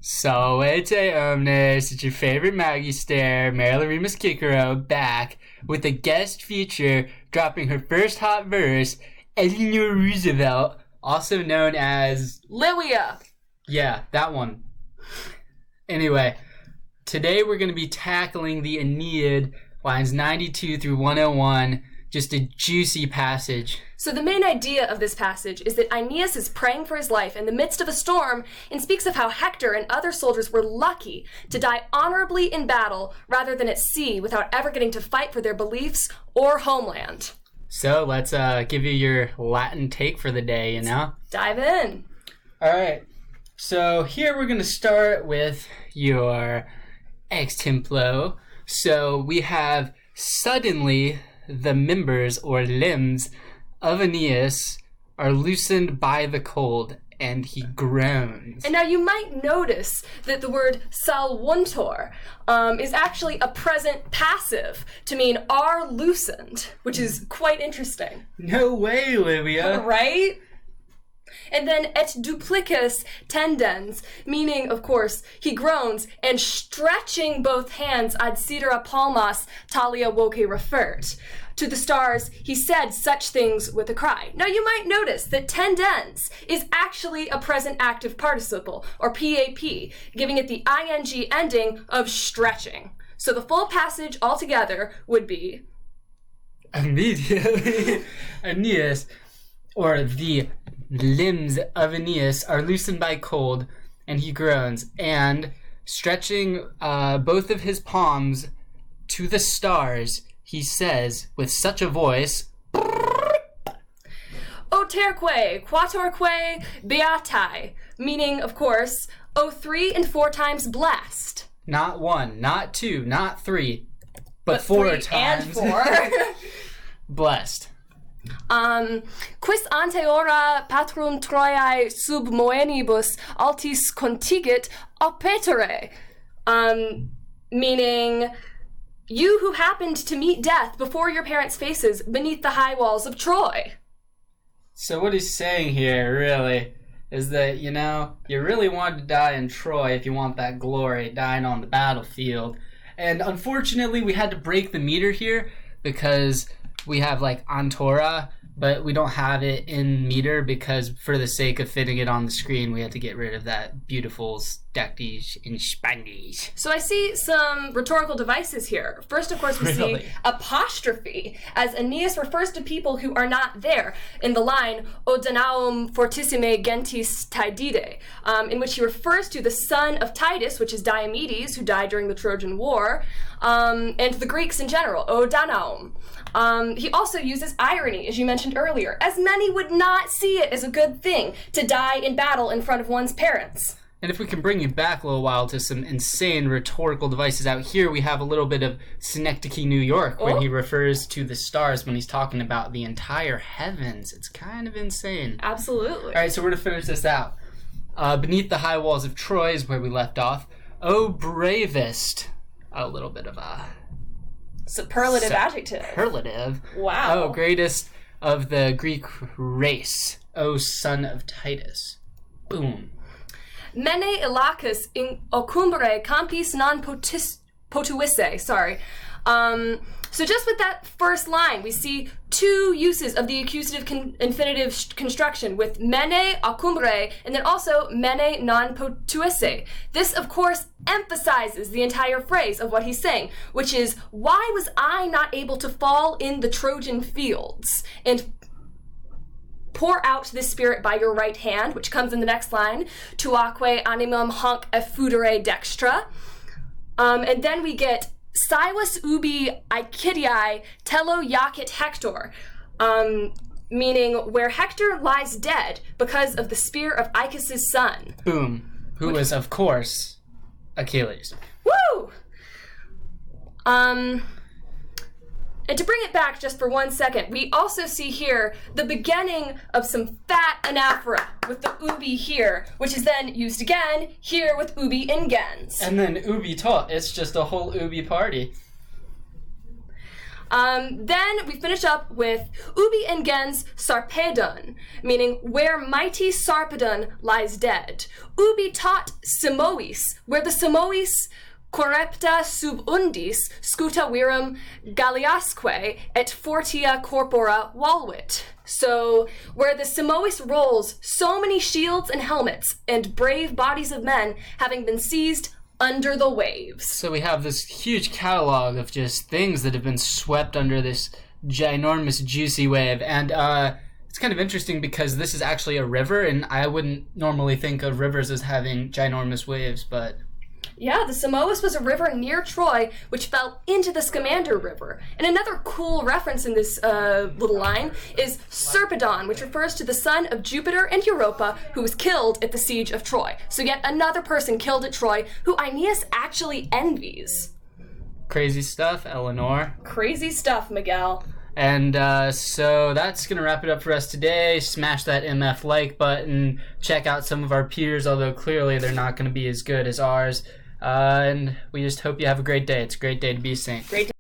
Salve omnes, it's your favorite Magister, Merula Remus Kikero, back with a guest feature dropping her first hot verse, Eleanor Roosevelt, also known as... Livia! Yeah, that one. Anyway, today we're going to be tackling the Aeneid, lines 92 through 101, just a juicy passage. So the main idea of this passage is that Aeneas is praying for his life in the midst of a storm and speaks of how Hector and other soldiers were lucky to die honorably in battle rather than at sea without ever getting to fight for their beliefs or homeland. So let's give you your Latin take for the day, Dive in. All right. So here we're going to start with your ex templo. So we have suddenly the members or limbs of Aeneas are loosened by the cold, and he groans. And now you might notice that the word salvuntur is actually a present passive to mean are loosened, which is quite interesting. No way, Livia. Right? And then et duplicus tendens, meaning, of course, he groans, and stretching both hands ad sidera palmas talia voce refert. To the stars, he said such things with a cry. Now you might notice that tendens is actually a present active participle, or PAP, giving it the ing ending of stretching. So the full passage altogether would be... Immediately, Aeneas, or the limbs of Aeneas, are loosened by cold, and he groans, and stretching both of his palms to the stars, he says with such a voice, O terque, quatorque, beatae, meaning, of course, O 3 and 4 times blessed. Not 1, not 2, not 3, but 4 3 times. and 4. Blessed. Quis ante ora patrum Troiae sub moenibus altis contigit oppetere, meaning, you who happened to meet death before your parents' faces beneath the high walls of Troy. So what he's saying here, really, is that, you really wanted to die in Troy if you want that glory, dying on the battlefield. And unfortunately, we had to break the meter here because we have, Antora, but we don't have it in meter because for the sake of fitting it on the screen, we had to get rid of that beautiful Stactisch in Spanish. So I see some rhetorical devices here. First, of course, we see apostrophe, as Aeneas refers to people who are not there in the line, O Danaum fortissime gentis Tidide, in which he refers to the son of Titus, which is Diomedes, who died during the Trojan War, and the Greeks in general, O Danaum. He also uses irony, as you mentioned earlier, as many would not see it as a good thing to die in battle in front of one's parents. And if we can bring you back a little while to some insane rhetorical devices out here, we have a little bit of Synecdoche, New York, when he refers to the stars when he's talking about the entire heavens. It's kind of insane. Absolutely. All right, so we're going to finish this out. Beneath the high walls of Troy is where we left off. O bravest. A little bit of a... Superlative adjective. Superlative. Wow. Oh, greatest of the Greek race. O son of Titus. Boom. Mene ilacus in ocumbere campis non potuisse. Sorry. So just with that first line, we see two uses of the accusative infinitive construction with mene ocumbere and then also mene non potuisse. This, of course, emphasizes the entire phrase of what he's saying, which is, why was I not able to fall in the Trojan fields and pour out this spirit by your right hand, which comes in the next line, tuaque animum hanc effudere dextra. And then we get Silas ubi Aequidiae telo jacet Hector, meaning where Hector lies dead because of the spear of Aeacus' son. Boom. Who was, of course, Achilles. Woo! And to bring it back just for 1 second, we also see here the beginning of some fat anaphora with the ubi here, which is then used again here with ubi ingens. And then ubi tot. It's just a whole ubi party. Then we finish up with Ubi Engens Sarpedon, meaning where mighty Sarpedon lies dead. Ubi tot Simois, where the Simois correpta sub undis scuta virum galliasque et fortia corpora volvit. So, where the Simois rolls, so many shields and helmets and brave bodies of men having been seized under the waves. So we have this huge catalog of just things that have been swept under this ginormous, juicy wave. And it's kind of interesting because this is actually a river, and I wouldn't normally think of rivers as having ginormous waves, but... Yeah, the Simois was a river near Troy, which fell into the Scamander River. And another cool reference in this little line is Serpedon, which refers to the son of Jupiter and Europa, who was killed at the siege of Troy. So yet another person killed at Troy, who Aeneas actually envies. Crazy stuff, Eleanor. Crazy stuff, Miguel. And so that's going to wrap it up for us today. Smash that MF like button. Check out some of our peers, although clearly they're not going to be as good as ours. And we just hope you have a great day. It's a great day to be a saint. Great day.